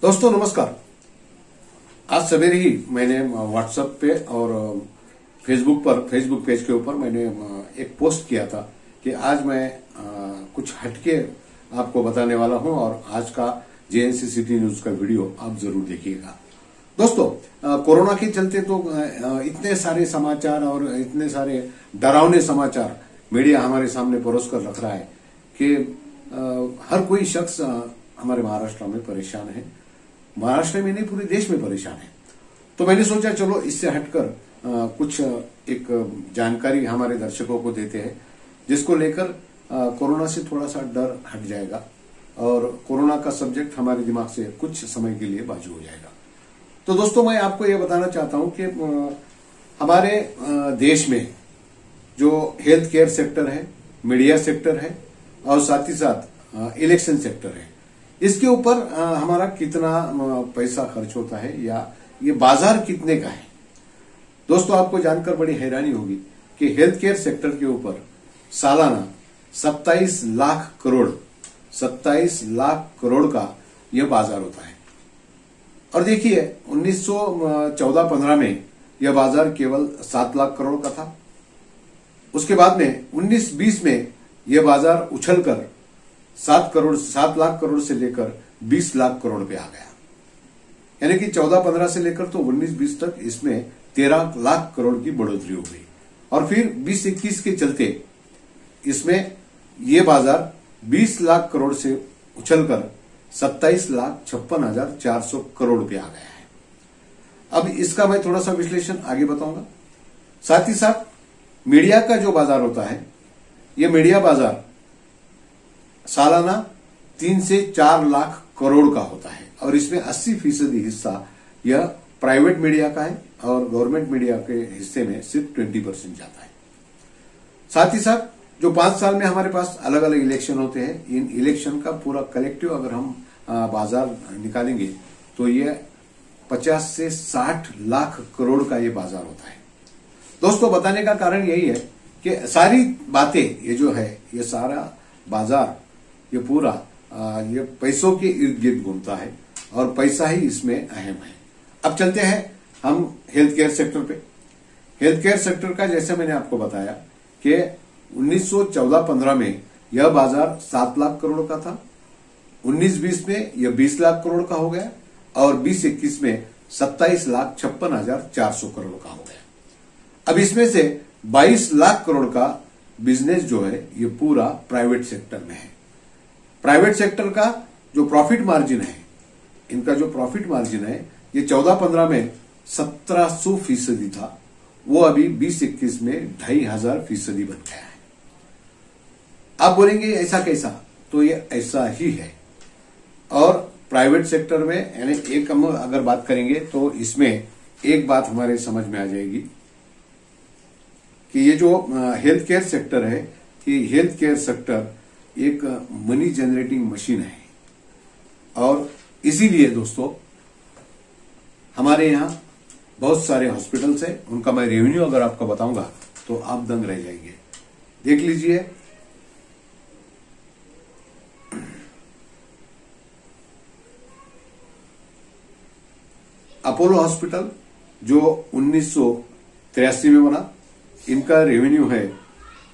दोस्तों नमस्कार। आज सवेरे ही मैंने व्हाट्सएप पे और फेसबुक पेज के ऊपर मैंने एक पोस्ट किया था कि आज मैं कुछ हटके आपको बताने वाला हूं और आज का जेएनसी सिटी न्यूज का वीडियो आप जरूर देखिएगा। दोस्तों कोरोना के चलते तो इतने सारे समाचार और इतने सारे डरावने समाचार मीडिया हमारे सामने परोस कर रख रहा है कि हर कोई शख्स हमारे महाराष्ट्र में परेशान है। महाराष्ट्र में नहीं, पूरे देश में परेशान है। तो मैंने सोचा चलो इससे हटकर कुछ एक जानकारी हमारे दर्शकों को देते हैं, जिसको लेकर कोरोना से थोड़ा सा डर हट जाएगा और कोरोना का सब्जेक्ट हमारे दिमाग से कुछ समय के लिए बाजू हो जाएगा। तो दोस्तों मैं आपको ये बताना चाहता हूं कि हमारे देश में जो हेल्थ केयर सेक्टर है, मीडिया सेक्टर है और साथ ही साथ इलेक्शन सेक्टर है, इसके ऊपर हमारा कितना पैसा खर्च होता है या ये बाजार कितने का है। दोस्तों आपको जानकर बड़ी हैरानी होगी कि हेल्थ केयर सेक्टर के ऊपर सालाना 27 लाख करोड़ का यह बाजार होता है। और देखिए 1914-15 में यह बाजार केवल 7 लाख करोड़ का था। उसके बाद में 19-20 में यह बाजार उछलकर 7 लाख करोड़ से लेकर 20 लाख करोड़ पे आ गया। यानी कि 14-15 से लेकर तो 19-20 तक इसमें 13 लाख करोड़ की बढ़ोतरी हो गई। और फिर 20-21 के चलते इसमें यह बाजार 20 लाख करोड़ से उछलकर 27,56,400 करोड़ पे आ गया है। अब इसका मैं थोड़ा सा विश्लेषण आगे बताऊंगा। साथ ही साथ मीडिया का जो बाजार होता है, यह मीडिया बाजार सालाना 3 से 4 लाख करोड़ का होता है और इसमें 80% हिस्सा यह प्राइवेट मीडिया का है और गवर्नमेंट मीडिया के हिस्से में सिर्फ 20% जाता है। साथ ही साथ जो 5 साल में हमारे पास अलग अलग इलेक्शन होते हैं, इन इलेक्शन का पूरा कलेक्टिव अगर हम बाजार निकालेंगे तो यह 50 से 60 लाख करोड़ का ये बाजार होता है। दोस्तों बताने का कारण यही है कि सारी बातें ये जो है, ये सारा बाजार ये पूरा ये पैसों के इर्द गिर्द घूमता है और पैसा ही इसमें अहम है। अब चलते हैं हम हेल्थ केयर सेक्टर पे। हेल्थ केयर सेक्टर का जैसे मैंने आपको बताया कि 1914-15 में यह बाजार 7 लाख करोड़ का था, 19-20 में यह 20 लाख करोड़ का हो गया और 20-21 में 27,56,400 करोड़ का हो गया। अब इसमें से 22 लाख करोड़ का बिजनेस जो है ये पूरा प्राइवेट सेक्टर में है। प्राइवेट सेक्टर का जो प्रॉफिट मार्जिन है, इनका जो प्रॉफिट मार्जिन है ये 14-15 में 1700% था, वो अभी 20-21 में 2500% बन गया है। आप बोलेंगे ऐसा कैसा? तो ये ऐसा ही है। और प्राइवेट सेक्टर में यानी एक हम अगर बात करेंगे तो इसमें एक बात हमारे समझ में आ जाएगी कि ये जो हेल्थ केयर सेक्टर है, कि हेल्थ केयर सेक्टर एक मनी जनरेटिंग मशीन है और इसीलिए दोस्तों हमारे यहां बहुत सारे हॉस्पिटल्स हैं, उनका मैं रेवेन्यू अगर आपको बताऊंगा तो आप दंग रह जाएंगे। देख लीजिए अपोलो हॉस्पिटल जो 1983 में बना, इनका रेवेन्यू है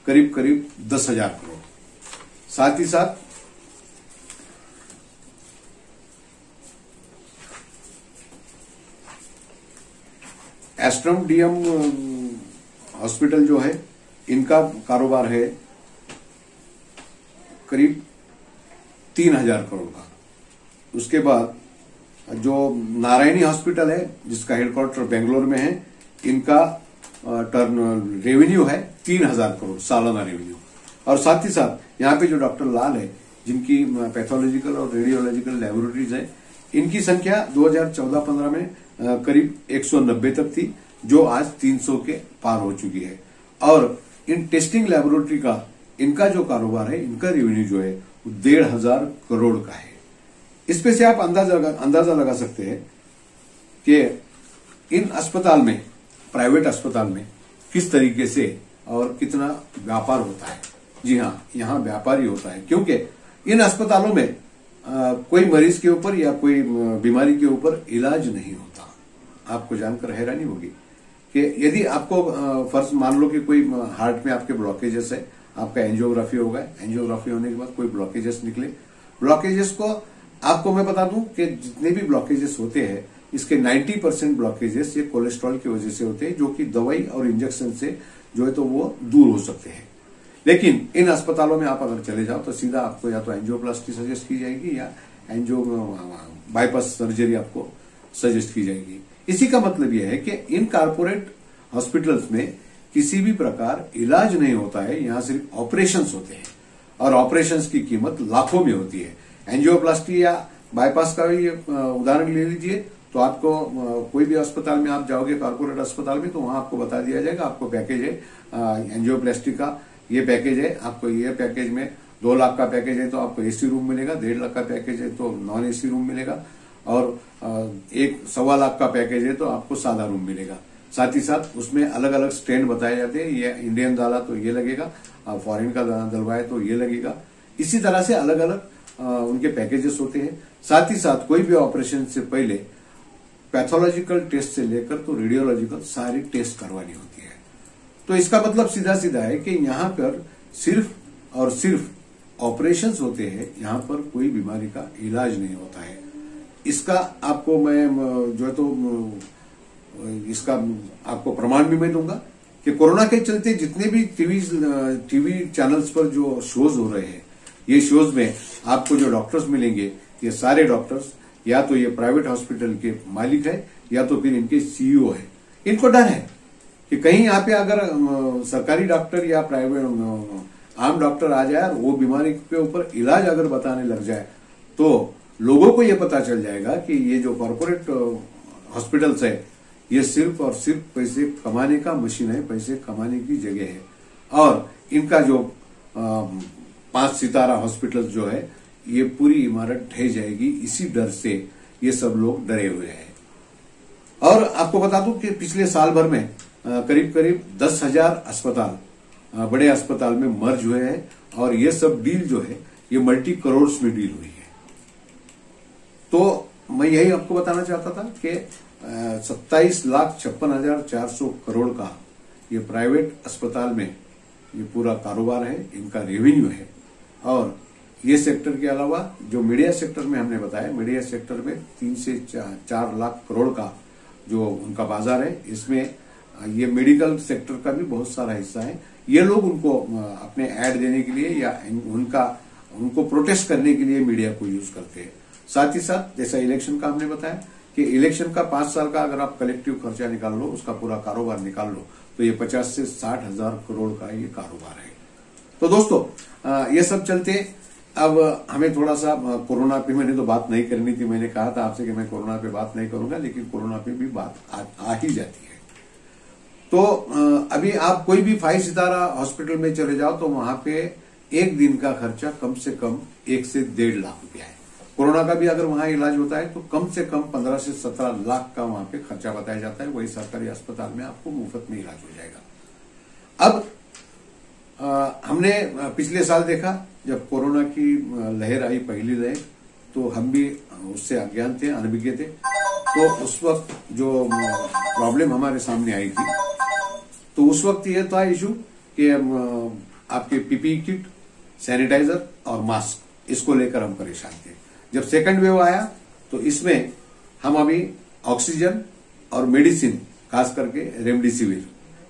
करीब 10,000 करोड़। साथ ही साथ एस्ट्रम डीएम हॉस्पिटल जो है, इनका कारोबार है करीब 3,000 करोड़ का। उसके बाद जो नारायणी हॉस्पिटल है जिसका हेडक्वार्टर बेंगलोर में है, इनका टर्न रेवेन्यू है 3,000 करोड़ सालाना रेवेन्यू। और साथ ही साथ यहाँ पे जो डॉक्टर लाल है, जिनकी पैथोलॉजिकल और रेडियोलॉजिकल लेबोरेटरीज है, इनकी संख्या 2014-15 में करीब 190 तक थी, जो आज 300 के पार हो चुकी है। और इन टेस्टिंग लेबोरेटरी का इनका जो कारोबार है, इनका रेवेन्यू जो है वो 1,500 करोड़ का है। इस पे से आप अंदाजा लगा सकते हैं कि इन अस्पताल में, प्राइवेट अस्पताल में किस तरीके से और कितना व्यापार होता है। जी हाँ, यहाँ व्यापार ही होता है, क्योंकि इन अस्पतालों में कोई मरीज के ऊपर या कोई बीमारी के ऊपर इलाज नहीं होता। आपको जानकर हैरानी होगी कि यदि आपको फर्ज मान लो कि कोई हार्ट में आपके ब्लॉकेजेस है, आपका एंजियोग्राफी होगा, एंजियोग्राफी होने के बाद कोई ब्लॉकेजेस निकले, ब्लॉकेजेस को आपको मैं बता दूं कि जितने भी ब्लॉकेजेस होते हैं इसके 90% ब्लॉकेजेस ये कोलेस्ट्रॉल की वजह से होते हैं, जो कि दवाई और इंजेक्शन से जो है तो वो दूर हो सकते हैं। लेकिन इन अस्पतालों में आप अगर चले जाओ तो सीधा आपको या तो एंजियोप्लास्टी सजेस्ट की जाएगी या एंजियो बाईपास सर्जरी आपको सजेस्ट की जाएगी। इसी का मतलब यह है कि इन कारपोरेट हॉस्पिटल्स में किसी भी प्रकार इलाज नहीं होता है, यहां सिर्फ ऑपरेशंस होते हैं और ऑपरेशंस की कीमत लाखों में होती है। एंजियोप्लास्टी या बाईपास का भी उदाहरण ले लीजिए तो आपको कोई भी अस्पताल में आप जाओगे, कारपोरेट अस्पताल में, तो वहां आपको बता दिया जाएगा आपको पैकेज है एंजियोप्लास्टी का, ये पैकेज है, आपको ये पैकेज में 2 लाख का पैकेज है तो आपको एसी रूम मिलेगा, 1.5 लाख का पैकेज है तो नॉन एसी रूम मिलेगा, और 1.25 लाख का पैकेज है तो आपको सादा रूम मिलेगा। साथ ही साथ उसमें अलग अलग स्टैंड बताए जाते हैं, ये इंडियन डाला तो ये लगेगा, फॉरेन का डलवाए तो ये लगेगा। इसी तरह से अलग अलग उनके पैकेजेस होते हैं। साथ ही साथ कोई भी ऑपरेशन से पहले पैथोलॉजिकल टेस्ट से लेकर तो रेडियोलॉजिकल सारी टेस्ट करवानी होती है। तो इसका मतलब सीधा सीधा है कि यहाँ पर सिर्फ और सिर्फ ऑपरेशंस होते हैं, यहाँ पर कोई बीमारी का इलाज नहीं होता है। इसका आपको मैं जो है तो इसका आपको प्रमाण भी मैं दूंगा कि कोरोना के चलते जितने भी टीवी चैनल्स पर जो शोज हो रहे हैं, ये शोज में आपको जो डॉक्टर्स मिलेंगे ये सारे डॉक्टर्स या तो ये प्राइवेट हॉस्पिटल के मालिक है या तो फिर इनके सीईओ है। इनको डर है कि कहीं यहाँ पे अगर सरकारी डॉक्टर या प्राइवेट आम डॉक्टर आ जाए और वो बीमारी के ऊपर इलाज अगर बताने लग जाए तो लोगों को ये पता चल जाएगा कि ये जो कॉर्पोरेट हॉस्पिटल्स है ये सिर्फ और सिर्फ पैसे कमाने का मशीन है, पैसे कमाने की जगह है। और इनका जो 5 सितारा हॉस्पिटल जो है ये पूरी इमारत ढह जाएगी, इसी डर से ये सब लोग डरे हुए हैं। और आपको बता दूं कि पिछले साल भर में करीब करीब 10,000 अस्पताल बड़े अस्पताल में मर्ज हुए हैं और ये सब डील जो है ये मल्टी करोड़्स में डील हुई है। तो मैं यही आपको बताना चाहता था कि 27,56,400 करोड़ का ये प्राइवेट अस्पताल में ये पूरा कारोबार है, इनका रेवेन्यू है। और ये सेक्टर के अलावा जो मीडिया सेक्टर में हमने बताया, मीडिया सेक्टर में 3 से 4 लाख करोड़ का जो उनका बाजार है, इसमें ये मेडिकल सेक्टर का भी बहुत सारा हिस्सा है। ये लोग उनको अपने ऐड देने के लिए या उनको प्रोटेस्ट करने के लिए मीडिया को यूज करते हैं। साथ ही साथ जैसा इलेक्शन का हमने बताया कि इलेक्शन का 5 साल का अगर आप कलेक्टिव खर्चा निकाल लो, उसका पूरा कारोबार निकाल लो, तो ये 50 से 60 हजार करोड़ का ये कारोबार है। तो दोस्तों ये सब चलते अब हमें थोड़ा सा कोरोना पे मैंने तो बात नहीं करनी थी, मैंने कहा था आपसे कि मैं कोरोना पे बात नहीं करूंगा, लेकिन कोरोना पे भी बात आ ही जाती है। तो अभी आप कोई भी 5 सितारा हॉस्पिटल में चले जाओ तो वहां पे एक दिन का खर्चा कम से कम 1 से 1.5 लाख रुपया है। कोरोना का भी अगर वहां इलाज होता है तो कम से कम 15 से 17 लाख का वहां पे खर्चा बताया जाता है। वही सरकारी अस्पताल में आपको मुफ्त में इलाज हो जाएगा। अब हमने पिछले साल देखा जब कोरोना की लहर आई, पहली लहर, तो हम भी उससे अज्ञान थे, अनभिज्ञ थे। तो उस वक्त जो प्रॉब्लम हमारे सामने आई थी, तो उस वक्त ये था इशू कि आपके पीपीई किट, सैनिटाइजर और मास्क, इसको लेकर हम परेशान थे। जब सेकंड वेव आया तो इसमें हम अभी ऑक्सीजन और मेडिसिन, खास करके रेमडेसिविर,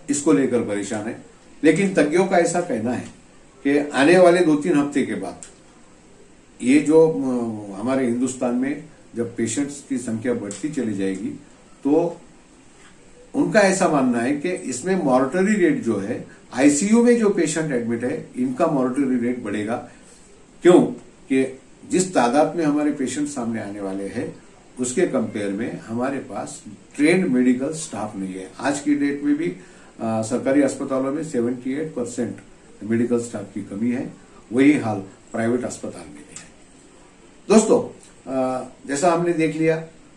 इसको लेकर परेशान है। लेकिन तज्ञों का ऐसा कहना है कि आने वाले 2-3 हफ्ते के बाद ये जो हमारे हिंदुस्तान में जब पेशेंट्स की संख्या बढ़ती चली जाएगी तो उनका ऐसा मानना है कि इसमें मॉर्टरी रेट जो है, आईसीयू में जो पेशेंट एडमिट है, इनका मॉर्टरी रेट बढ़ेगा। क्यों कि जिस तादाद में हमारे पेशेंट सामने आने वाले हैं उसके कंपेयर में हमारे पास ट्रेंड मेडिकल स्टाफ नहीं है। आज की डेट में भी सरकारी अस्पतालों में 78% मेडिकल स्टाफ की कमी है। वही हाल प्राइवेट अस्पताल में भी है। दोस्तों जैसा हमने देख लिया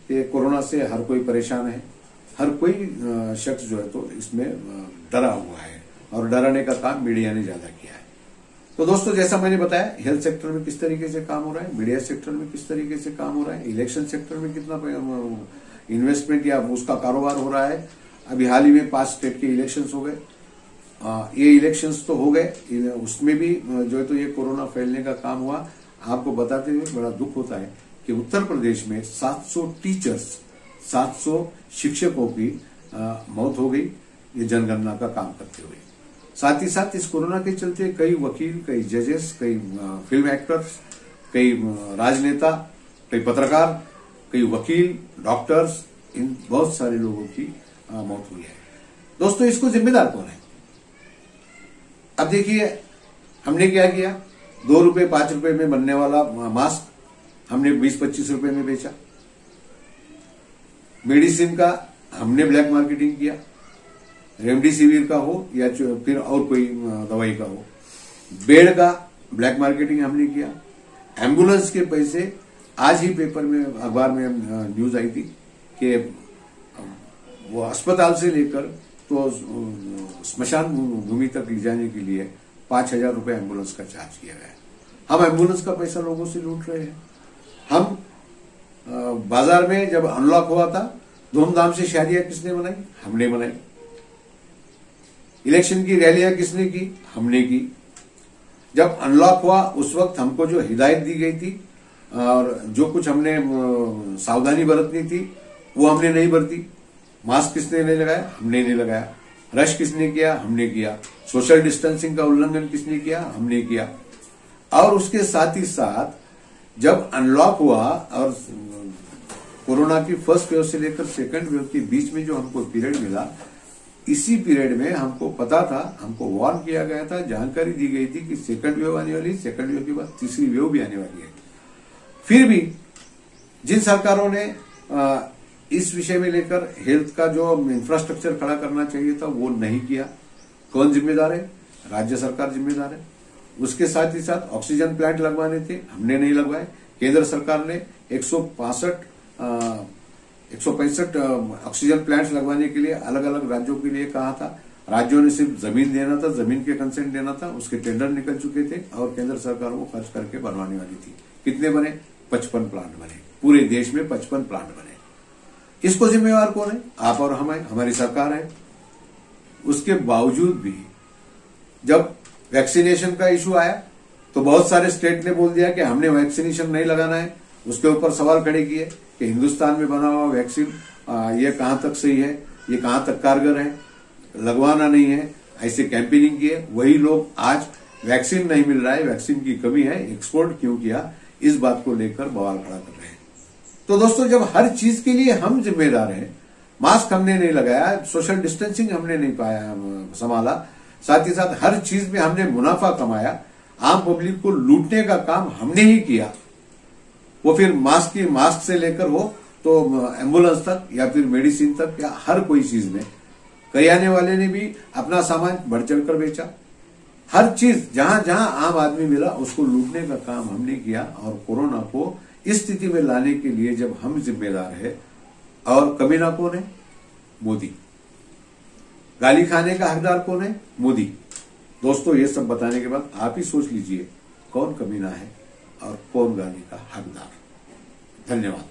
कि कोरोना से हर कोई परेशान है, हर कोई शख्स जो है तो इसमें डरा हुआ है और डराने का काम मीडिया ने ज्यादा किया है। तो दोस्तों जैसा मैंने बताया, हेल्थ सेक्टर में किस तरीके से काम हो रहा है, मीडिया सेक्टर में किस तरीके से काम हो रहा है, इलेक्शन सेक्टर में कितना इन्वेस्टमेंट या उसका कारोबार हो रहा है। अभी हाल ही में 5 स्टेट के इलेक्शंस हो गए। ये इलेक्शंस तो हो गए, उसमें भी जो है तो ये कोरोना फैलने का काम हुआ। आपको बताते हुए बड़ा दुख होता है कि उत्तर प्रदेश में 700 टीचर्स, 700 शिक्षकों की मौत हो गई ये जनगणना का काम करते हुए। साथ ही साथ इस कोरोना के चलते कई वकील, कई जजेस, कई फिल्म एक्टर्स, कई राजनेता, कई पत्रकार, कई वकील, डॉक्टर्स, इन बहुत सारे लोगों की मौत हुई है। दोस्तों इसको जिम्मेदार कौन है? अब देखिए हमने क्या किया, 2 रुपए 5 रुपए में बनने वाला मास्क हमने 20-25 रुपए में बेचा। मेडिसिन का हमने ब्लैक मार्केटिंग किया, रेमडेसिविर का हो या फिर और कोई दवाई का हो। बेड का ब्लैक मार्केटिंग हमने किया। एम्बुलेंस के पैसे, आज ही पेपर में, अखबार में न्यूज आई थी कि वो अस्पताल से लेकर तो स्मशान भूमि तक ले जाने के लिए 5,000 रुपए एम्बुलेंस का चार्ज किया गया। हम एम्बुलेंस का पैसा लोगों से लूट रहे हैं। हम बाजार में जब अनलॉक हुआ था, धूमधाम से शादियां किसने मनाई? हमने मनाई। इलेक्शन की रैलियां किसने की? हमने की। जब अनलॉक हुआ उस वक्त हमको जो हिदायत दी गई थी और जो कुछ हमने सावधानी बरतनी थी वो हमने नहीं बरती। मास्क किसने नहीं लगाया? हमने नहीं लगाया। रश किसने किया? हमने किया। सोशल डिस्टेंसिंग का उल्लंघन किसने किया? हमने किया। और उसके साथ ही साथ जब अनलॉक हुआ और कोरोना की फर्स्ट वेव से लेकर सेकंड वेव के बीच में जो हमको पीरियड मिला, इसी पीरियड में हमको पता था, हमको वार्न किया गया था, जानकारी दी गई थी कि सेकंड वेव आने वाली, सेकंड वेव के बाद तीसरी वेव भी आने वाली है। फिर भी जिन सरकारों ने इस विषय में लेकर हेल्थ का जो इंफ्रास्ट्रक्चर खड़ा करना चाहिए था वो नहीं किया। कौन जिम्मेदार है? राज्य सरकार जिम्मेदार है। उसके साथ ही साथ ऑक्सीजन प्लांट लगवाने थे, हमने नहीं लगवाए। केंद्र सरकार ने 165 ऑक्सीजन प्लांट्स लगवाने के लिए अलग अलग राज्यों के लिए कहा था। राज्यों ने सिर्फ जमीन देना था, जमीन के कंसेंट देना था, उसके टेंडर निकल चुके थे और केंद्र सरकार वो खर्च करके बनवाने वाली थी। कितने बने? 55 प्लांट बने। पूरे देश में 55 प्लांट बने। इसको जिम्मेवार कौन है? आप और हम हैं, हमारी सरकार है। उसके बावजूद भी जब वैक्सीनेशन का इशू आया तो बहुत सारे स्टेट ने बोल दिया कि हमने वैक्सीनेशन नहीं लगाना है। उसके ऊपर सवाल खड़े किए कि हिंदुस्तान में बना हुआ वैक्सीन ये कहां तक सही है, ये कहां तक कारगर है, लगवाना नहीं है, ऐसे कैंपेनिंग किए। वही लोग आज वैक्सीन नहीं मिल रहा है, वैक्सीन की कमी है, एक्सपोर्ट क्यों किया, इस बात को लेकर बवाल खड़ा कर रहे हैं। तो दोस्तों जब हर चीज के लिए हम जिम्मेदार हैं, मास्क हमने नहीं लगाया, सोशल डिस्टेंसिंग हमने नहीं पाया संभाला, साथ ही साथ हर चीज में हमने मुनाफा कमाया, आम पब्लिक को लूटने का काम हमने ही किया, वो फिर मास्क से लेकर हो तो एम्बुलेंस तक या फिर मेडिसिन तक या हर कोई चीज में। करियाने वाले ने भी अपना सामान बढ़ चढ़कर बेचा। हर चीज जहां जहां आम आदमी मिला उसको लूटने का काम हमने किया। और कोरोना को इस स्थिति में लाने के लिए जब हम जिम्मेदार है, और कमीना कौन है? मोदी। गाली खाने का हकदार कौन है? मोदी। दोस्तों ये सब बताने के बाद आप ही सोच लीजिए कौन कमीना है और कौन गाली का हकदार। धन्यवाद।